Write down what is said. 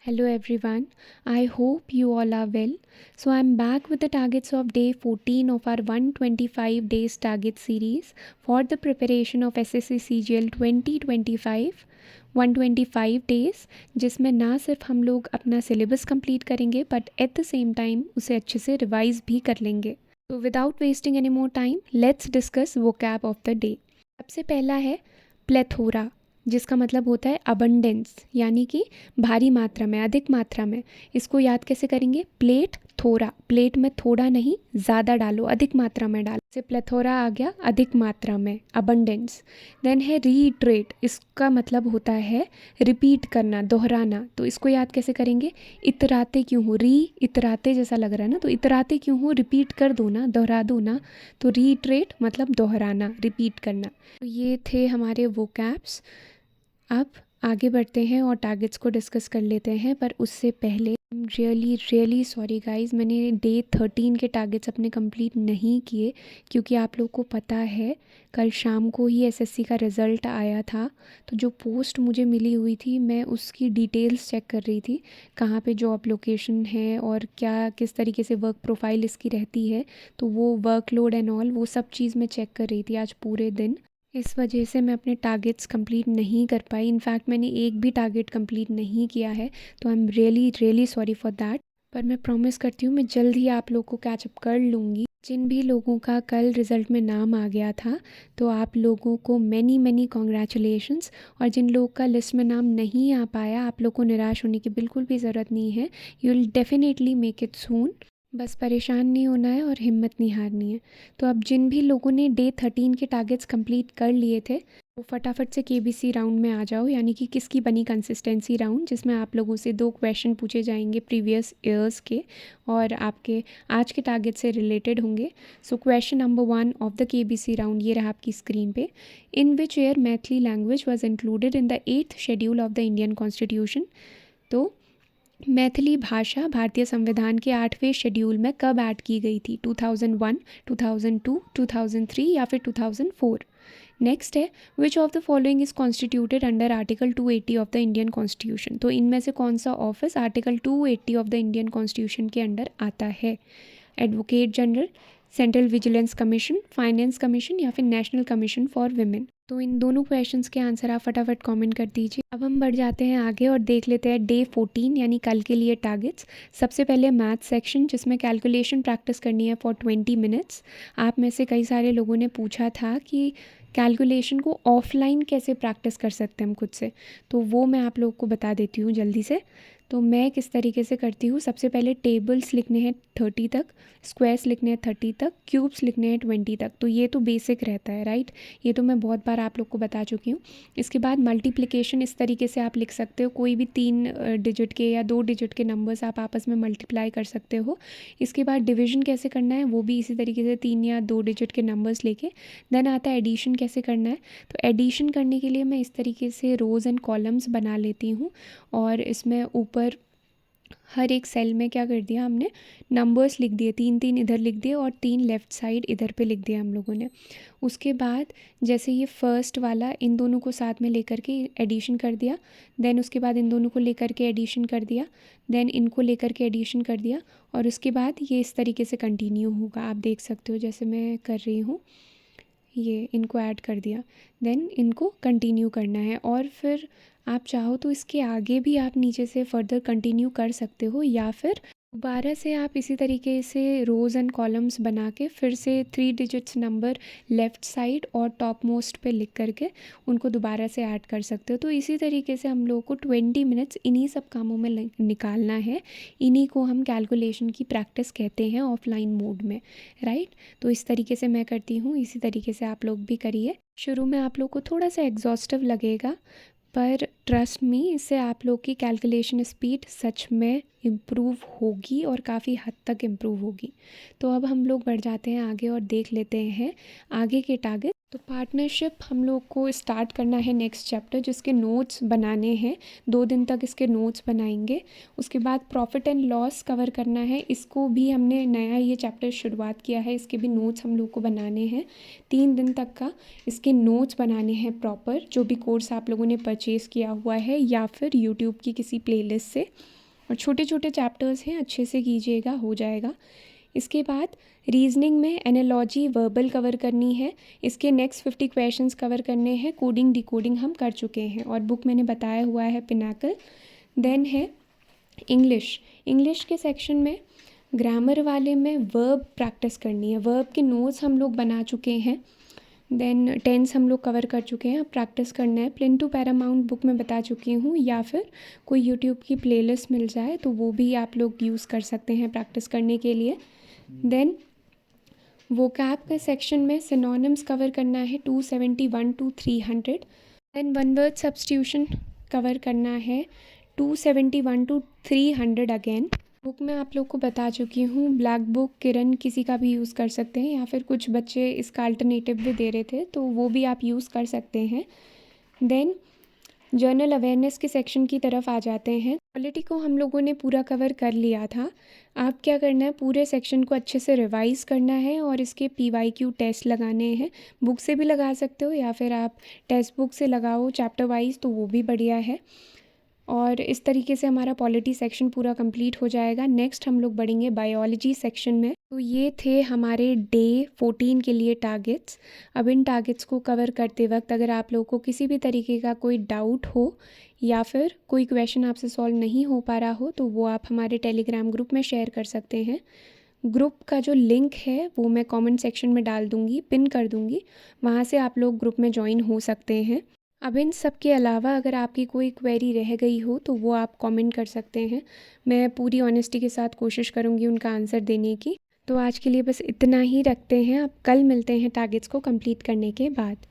Hello everyone, I hope you all are well. So I'm back with the targets of day 14 of our 125 days target series for the preparation of SSC CGL 2025 125 days, जिसमें ना सिर्फ हम लोग अपना syllabus complete करेंगे but at the same time उसे अच्छे से रिवाइज भी कर लेंगे. तो without wasting any more time let's discuss vocab of the day. सबसे पहला है प्लेथोरा, जिसका मतलब होता है अबंडेंस, यानी कि भारी मात्रा में, अधिक मात्रा में. इसको याद कैसे करेंगे? प्लेट थोड़ा, प्लेट में थोड़ा नहीं ज़्यादा डालो, अधिक मात्रा में डालो. से प्लेथोरा आ गया अधिक मात्रा में, अबंडेंस. देन है रीट्रेट, इसका मतलब होता है रिपीट करना, दोहराना. तो इसको याद कैसे करेंगे? इतराते क्यों हो, री इतराते जैसा लग रहा है ना, तो इतराते क्यों हो, रिपीट कर दो ना, दोहरा दो ना. तो रीट्रेट मतलब दोहराना, रिपीट करना. तो ये थे हमारे वोकैब्स. अब आगे बढ़ते हैं और टारगेट्स को डिस्कस कर लेते हैं, पर उससे पहले रियली सॉरी गाइस, मैंने डे 13 के टारगेट्स अपने कंप्लीट नहीं किए, क्योंकि आप लोग को पता है कल शाम को ही एसएससी का रिज़ल्ट आया था. तो जो पोस्ट मुझे मिली हुई थी, मैं उसकी डिटेल्स चेक कर रही थी, कहाँ पे जॉब लोकेशन है और क्या किस तरीके से वर्क प्रोफाइल इसकी रहती है. तो वो वर्कलोड एंड ऑल वो सब चीज़ मैं चेक कर रही थी आज पूरे दिन. इस वजह से मैं अपने टारगेट्स कंप्लीट नहीं कर पाई. इनफैक्ट मैंने एक भी टारगेट कंप्लीट नहीं किया है. तो I am really sorry for that. पर मैं प्रॉमिस करती हूँ मैं जल्द ही आप लोग को कैचअप कर लूँगी. जिन भी लोगों का कल रिज़ल्ट में नाम आ गया था, तो आप लोगों को मैनी कॉन्ग्रेचुलेशंस. और जिन लोगों का लिस्ट में नाम नहीं आ पाया, आप लोग को निराश होने की बिल्कुल भी ज़रूरत नहीं है. You will definitely make it सून. बस परेशान नहीं होना है और हिम्मत नहीं हारनी है. तो अब जिन भी लोगों ने डे 13 के टारगेट्स कंप्लीट कर लिए थे, वो फटाफट से केबीसी राउंड में आ जाओ, यानी कि किसकी बनी कंसिस्टेंसी राउंड, जिसमें आप लोगों से 2 क्वेश्चन पूछे जाएंगे प्रीवियस ईयर्स के और आपके आज के टारगेट से रिलेटेड होंगे. So question number 1 of the KBC round ये रहा आपकी स्क्रीन पे. In which year Maithili language was included in the 8th schedule of the Indian constitution. तो मैथिली भाषा भारतीय संविधान के 8वें शेड्यूल में कब ऐड की गई थी? 2001, 2002, 2003 या फिर 2004. नेक्स्ट है which of the following is constituted under article 280 of the Indian constitution. तो इनमें से कौन सा office article 280 of the Indian constitution के अंडर आता है? Advocate general, central vigilance commission, finance commission या फिर नेशनल कमीशन फॉर विमेन. तो इन दोनों क्वेश्चंस के आंसर आप फटाफट कमेंट कर दीजिए. अब हम बढ़ जाते हैं आगे और देख लेते हैं डे 14 यानी कल के लिए टारगेट्स. सबसे पहले मैथ सेक्शन, जिसमें कैलकुलेशन प्रैक्टिस करनी है फॉर 20 मिनट्स. आप में से कई सारे लोगों ने पूछा था कि कैलकुलेशन को ऑफलाइन कैसे प्रैक्टिस कर सकते हैं हम खुद से. तो वो मैं आप लोग को बता देती हूँ जल्दी से. तो मैं किस तरीके से करती हूँ, सबसे पहले टेबल्स लिखने हैं 30 तक, स्क्वायर्स लिखने हैं 30 तक, क्यूब्स लिखने हैं 20 तक. तो ये तो बेसिक रहता है, राइट. ये तो मैं बहुत बार आप लोग को बता चुकी हूँ. इसके बाद मल्टीप्लिकेशन इस तरीके से आप लिख सकते हो, कोई भी 3 डिजिट के या 2 डिजिट के नंबर्स आप आपस में मल्टीप्लाई कर सकते हो. इसके बाद डिवीजन कैसे करना है, वो भी इसी तरीके से 3 या 2 डिजिट के नंबर्स लेके. देन आता है एडिशन कैसे करना है. तो एडिशन करने के लिए मैं इस तरीके से रोज़ एंड कॉलम्स बना लेती हूँ और इसमें ऊपर हर एक सेल में क्या कर दिया हमने, नंबर्स लिख दिए, 3 इधर लिख दिए और 3 लेफ़्ट साइड इधर पे लिख दिया हम लोगों ने. उसके बाद जैसे ये फर्स्ट वाला, इन दोनों को साथ में लेकर के एडिशन कर दिया. देन उसके बाद इन दोनों को लेकर के एडिशन कर दिया. देन इनको लेकर के एडिशन कर दिया. और उसके बाद ये इस तरीके से कंटिन्यू होगा. आप देख सकते हो जैसे मैं कर रही हूँ, ये इनको ऐड कर दिया. देन इनको कंटिन्यू करना है. और फिर आप चाहो तो इसके आगे भी आप नीचे से फर्दर कंटिन्यू कर सकते हो, या फिर दोबारा से आप इसी तरीके से रोज़ एंड कॉलम्स बना के फिर से 3 डिजिट्स नंबर लेफ़्ट साइड और टॉप मोस्ट पे लिख करके उनको दोबारा से ऐड कर सकते हो. तो इसी तरीके से हम लोग को 20 मिनट्स इन्हीं सब कामों में निकालना है. इन्हीं को हम कैलकुलेशन की प्रैक्टिस कहते हैं ऑफलाइन मोड में, राइट. तो इस तरीके से मैं करती हूँ, इसी तरीके से आप लोग भी करिए. शुरू में आप लोग को थोड़ा सा एग्जॉस्टिव लगेगा, पर ट्रस्ट मी, इससे आप लोग की कैलकुलेशन स्पीड सच में इम्प्रूव होगी और काफ़ी हद तक इम्प्रूव होगी। तो अब हम लोग बढ़ जाते हैं आगे और देख लेते हैं आगे के टारगेट। तो पार्टनरशिप हम लोग को स्टार्ट करना है नेक्स्ट चैप्टर, जिसके नोट्स बनाने हैं, 2 दिन तक इसके नोट्स बनाएंगे। उसके बाद प्रॉफिट एंड लॉस कवर करना है, इसको भी हमने नया ये चैप्टर शुरुआत किया है, इसके भी नोट्स हम लोग को बनाने हैं। 3 दिन तक का इसके नोट्स बनाने हैं प्रॉपर, जो भी कोर्स आप लोगों ने परचेज़ किया हुआ है या फिर यूट्यूब की किसी प्लेलिस्ट से। और छोटे छोटे चैप्टर्स हैं, अच्छे से कीजिएगा, हो जाएगा। इसके बाद रीजनिंग में एनालॉजी वर्बल कवर करनी है, इसके नेक्स्ट 50 क्वेश्चंस कवर करने हैं। कोडिंग डिकोडिंग हम कर चुके हैं और बुक मैंने बताया हुआ है पिनाकल। देन है इंग्लिश के सेक्शन में ग्रामर वाले में वर्ब प्रैक्टिस करनी है, वर्ब के नोट्स हम लोग बना चुके हैं। देन टेंस हम लोग कवर कर चुके हैं, अब प्रैक्टिस करना है। प्लिन टू पैरामाउंट बुक में बता चुकी हूँ, या फिर कोई यूट्यूब की प्लेलिस्ट मिल जाए तो वो भी आप लोग यूज़ कर सकते हैं प्रैक्टिस करने के लिए। देन वोकैब के सेक्शन में सिनोनिम्स कवर करना है 271 to 300। Then one word substitution cover करना है 271 टू 300 अगेन। बुक में आप लोग को बता चुकी हूँ, ब्लैक बुक किरण किसी का भी यूज़ कर सकते हैं, या फिर कुछ बच्चे इसका अल्टरनेटिव भी दे रहे थे तो वो भी आप यूज़ कर सकते हैं। देन जर्नल अवेयरनेस के सेक्शन की तरफ आ जाते हैं। पॉलिटी को हम लोगों ने पूरा कवर कर लिया था। आप क्या करना है, पूरे सेक्शन को अच्छे से रिवाइज़ करना है और इसके PYQ टेस्ट लगाने हैं। बुक से भी लगा सकते हो या फिर आप टेक्स्ट बुक से लगाओ चैप्टर वाइज, तो वो भी बढ़िया है। और इस तरीके से हमारा पॉलिटी सेक्शन पूरा कंप्लीट हो जाएगा। नेक्स्ट हम लोग बढ़ेंगे बायोलॉजी सेक्शन में। तो ये थे हमारे डे 14 के लिए टारगेट्स। अब इन टारगेट्स को कवर करते वक्त अगर आप लोगों को किसी भी तरीके का कोई डाउट हो या फिर कोई क्वेश्चन आपसे सॉल्व नहीं हो पा रहा हो, तो वो आप हमारे टेलीग्राम ग्रुप में शेयर कर सकते हैं। ग्रुप का जो लिंक है वो मैं कमेंट सेक्शन में डाल दूँगी, पिन कर दूँगी, वहाँ से आप लोग ग्रुप में ज्वाइन हो सकते हैं। अब इन सब के अलावा अगर आपकी कोई क्वेरी रह गई हो तो वो आप कमेंट कर सकते हैं, मैं पूरी ऑनेस्टी के साथ कोशिश करूँगी उनका आंसर देने की। तो आज के लिए बस इतना ही रखते हैं, अब कल मिलते हैं टारगेट्स को कंप्लीट करने के बाद।